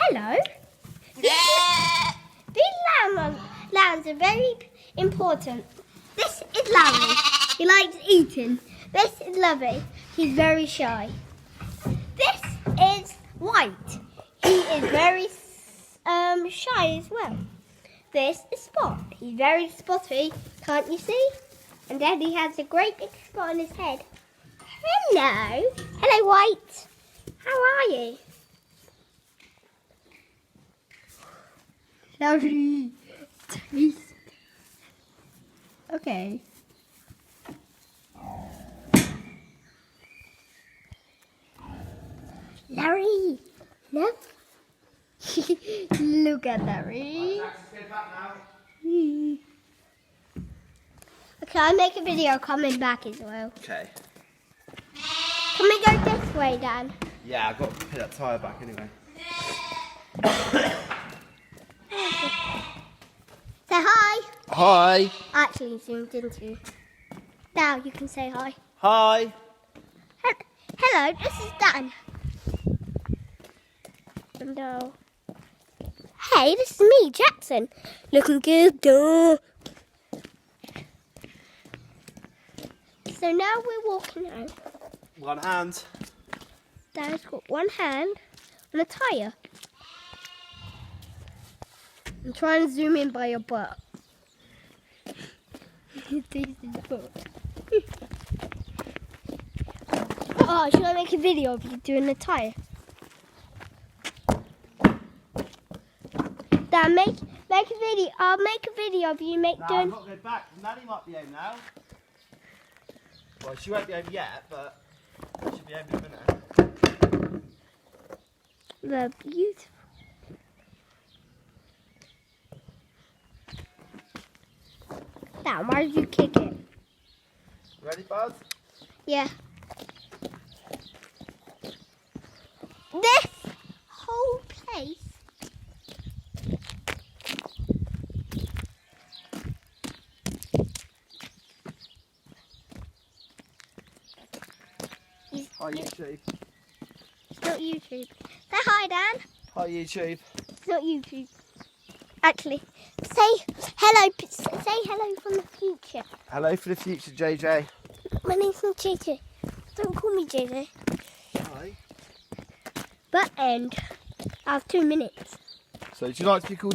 Hello. These lambs are very important. This is Larry. He likes eating. This is Lovey. He's very shy. This is White. He is very shy as well. This is Spot. He's very spotty, can't you see? And then he has a great big spot on his head. Hello. Hello, White. How are you? Lovely. Taste. Okay. Larry. Look. Look at Larry. Okay, I'll make a video coming back as well. Okay. Can we go this way, Dan? Yeah, I've got to put that tyre back anyway. Say hi. Hi. Actually zoomed into. Now you can say hi. Hi. Hello, this is Dan. No. Hey, this is me, Jaxon. Looking good, duh. So now we're walking out. One hand. Dad's got one hand on a tyre. I'm trying to zoom in by your butt. This is butt. Oh, should I make a video of you doing the tyre? Dad, make a video. I'll make a video of you doing. I've got to go back. Nanny might be home now. Well, she won't be home yet, but she'll be home in a minute. The beautiful. Dad, why did you kick it? Ready, Buzz? Yeah. This whole place is. Hi, YouTube. It's not YouTube. Say hi, Dan. Hi, YouTube. It's not YouTube. Actually, say hello. Say hello from the future. Hello for the future, JJ. My name's not JJ. Don't call me JJ. Hi. But end. I have 2 minutes. So, do you like to be called